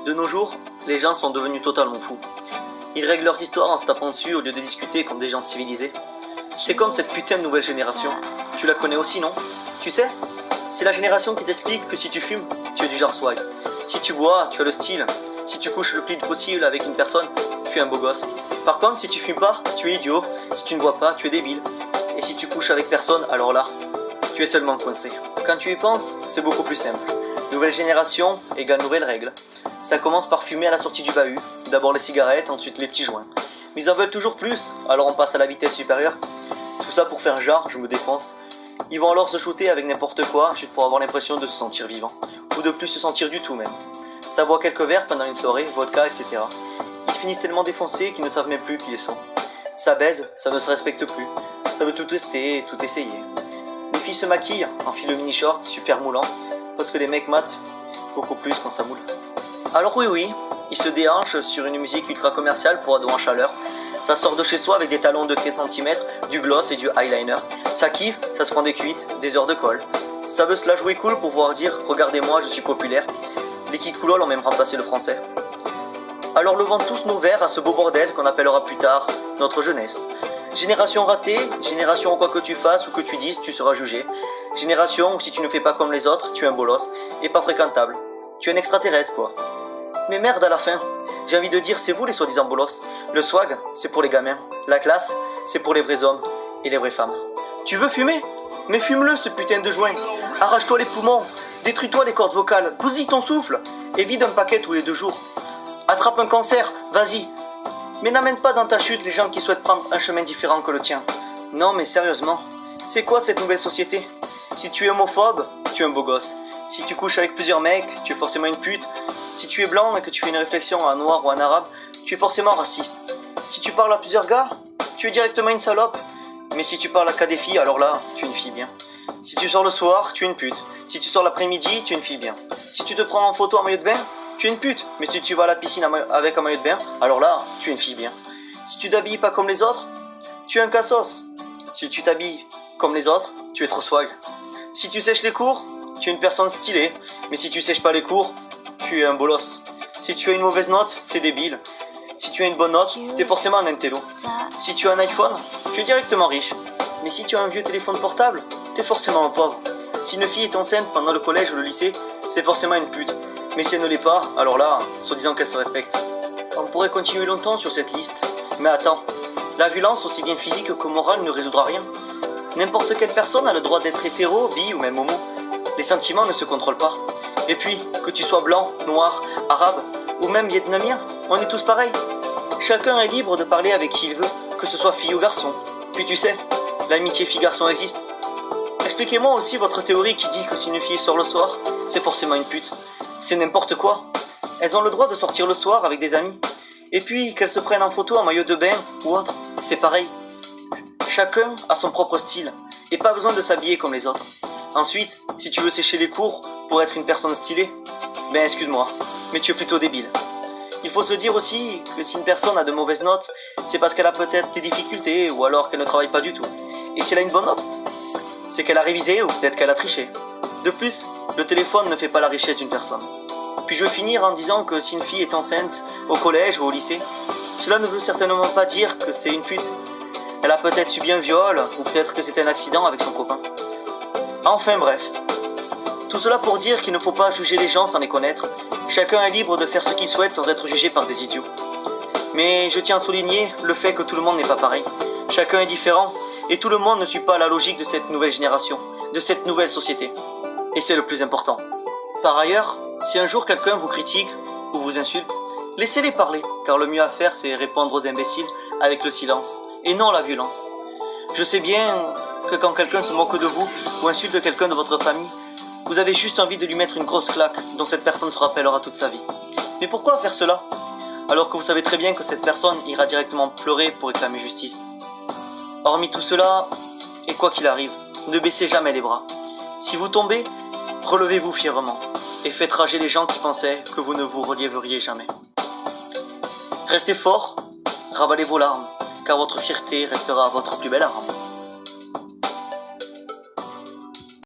De nos jours, les gens sont devenus totalement fous. Ils règlent leurs histoires en se tapant dessus au lieu de discuter comme des gens civilisés. C'est comme cette putain de nouvelle génération. Tu la connais aussi, non? Tu sais, c'est la génération qui t'explique que si tu fumes, tu es du genre swag. Si tu bois, tu as le style. Si tu couches le plus possible avec une personne, tu es un beau gosse. Par contre, si tu fumes pas, tu es idiot. Si tu ne bois pas, tu es débile. Et si tu couches avec personne, alors là, tu es seulement coincé. Quand tu y penses, c'est beaucoup plus simple. Nouvelle génération égale nouvelles règles. Ça commence par fumer à la sortie du bahut. D'abord les cigarettes, ensuite les petits joints. Mais ils en veulent toujours plus, alors on passe à la vitesse supérieure. Tout ça pour faire genre, je me défonce. Ils vont alors se shooter avec n'importe quoi, juste pour avoir l'impression de se sentir vivant. Ou de plus se sentir du tout même. Ça boit quelques verres pendant une soirée, vodka, etc. Ils finissent tellement défoncés qu'ils ne savent même plus qui ils sont. Ça baise, ça ne se respecte plus. Ça veut tout tester, tout essayer. Les filles se maquillent, enfilent le mini-short super moulant, parce que les mecs matent beaucoup plus quand ça moule. Alors oui, ils se déhanchent sur une musique ultra commerciale pour ados en chaleur. Ça sort de chez soi avec des talons de 15 cm, du gloss et du eyeliner. Ça kiffe, ça se prend des cuites, des heures de colle. Ça veut se la jouer cool pour pouvoir dire « Regardez-moi, je suis populaire ». Les kids cool ont même remplacé le français. Alors levons tous nos verres à ce beau bordel qu'on appellera plus tard notre jeunesse. Génération ratée, génération où quoi que tu fasses ou que tu dises, tu seras jugé. Génération où si tu ne fais pas comme les autres, tu es un bolos et pas fréquentable. Tu es un extraterrestre quoi. Mais merde à la fin, j'ai envie de dire c'est vous les soi-disant bolos. Le swag, c'est pour les gamins. La classe, c'est pour les vrais hommes et les vraies femmes. Tu veux fumer? Mais fume-le ce putain de joint. Arrache-toi les poumons, détruis-toi les cordes vocales, bousille ton souffle et vide un paquet tous les 2 jours. Attrape un cancer, vas-y. Mais n'amène pas dans ta chute les gens qui souhaitent prendre un chemin différent que le tien. Non mais sérieusement, c'est quoi cette nouvelle société? Si tu es homophobe, tu es un beau gosse. Si tu couches avec plusieurs mecs, tu es forcément une pute. Si tu es blanc et que tu fais une réflexion à un noir ou à un arabe, tu es forcément raciste. Si tu parles à plusieurs gars, tu es directement une salope. Mais si tu parles à qu'à des filles, alors là, tu es une fille bien. Si tu sors le soir, tu es une pute. Si tu sors l'après-midi, tu es une fille bien. Si tu te prends en photo en maillot de bain, tu es une pute. Mais si tu vas à la piscine avec un maillot de bain, alors là, tu es une fille bien. Si tu t'habilles pas comme les autres, tu es un cassos. Si tu t'habilles comme les autres, tu es trop swag. Si tu sèches les cours, tu es une personne stylée. Mais si tu sèches pas les cours, tu es un bolos. Si tu as une mauvaise note, t'es débile. Si tu as une bonne note, t'es forcément un intello. Si tu as un iPhone, tu es directement riche. Mais si tu as un vieux téléphone portable, t'es forcément un pauvre. Si une fille est enceinte pendant le collège ou le lycée, c'est forcément une pute. Mais si elle ne l'est pas, alors là, soi-disant qu'elle se respecte. On pourrait continuer longtemps sur cette liste. Mais attends, la violence aussi bien physique que morale ne résoudra rien. N'importe quelle personne a le droit d'être hétéro, bi ou même homo. Les sentiments ne se contrôlent pas. Et puis, que tu sois blanc, noir, arabe ou même vietnamien, on est tous pareils. Chacun est libre de parler avec qui il veut, que ce soit fille ou garçon. Puis tu sais, l'amitié fille-garçon existe. Expliquez-moi aussi votre théorie qui dit que si une fille sort le soir, c'est forcément une pute. C'est n'importe quoi. Elles ont le droit de sortir le soir avec des amis. Et puis, qu'elles se prennent en photo en maillot de bain ou autre, c'est pareil. Chacun a son propre style et pas besoin de s'habiller comme les autres. Ensuite, si tu veux sécher les cours pour être une personne stylée, ben excuse-moi, mais tu es plutôt débile. Il faut se dire aussi que si une personne a de mauvaises notes, c'est parce qu'elle a peut-être des difficultés ou alors qu'elle ne travaille pas du tout. Et si elle a une bonne note, c'est qu'elle a révisé ou peut-être qu'elle a triché. De plus, le téléphone ne fait pas la richesse d'une personne. Puis je veux finir en disant que si une fille est enceinte au collège ou au lycée, cela ne veut certainement pas dire que c'est une pute. Elle a peut-être subi un viol ou peut-être que c'est un accident avec son copain. Enfin bref, tout cela pour dire qu'il ne faut pas juger les gens sans les connaître. Chacun est libre de faire ce qu'il souhaite sans être jugé par des idiots. Mais je tiens à souligner le fait que tout le monde n'est pas pareil. Chacun est différent et tout le monde ne suit pas la logique de cette nouvelle génération, de cette nouvelle société. Et c'est le plus important. Par ailleurs, si un jour quelqu'un vous critique ou vous insulte, laissez-les parler, car le mieux à faire c'est répondre aux imbéciles avec le silence, et non la violence. Je sais bien que quand quelqu'un se moque de vous ou insulte quelqu'un de votre famille, vous avez juste envie de lui mettre une grosse claque dont cette personne se rappellera toute sa vie. Mais pourquoi faire cela, alors que vous savez très bien que cette personne ira directement pleurer pour réclamer justice? Hormis tout cela, et quoi qu'il arrive, ne baissez jamais les bras. Si vous tombez, relevez-vous fièrement et faites rager les gens qui pensaient que vous ne vous relèveriez jamais. Restez fort, ravalez vos larmes, car votre fierté restera votre plus belle arme.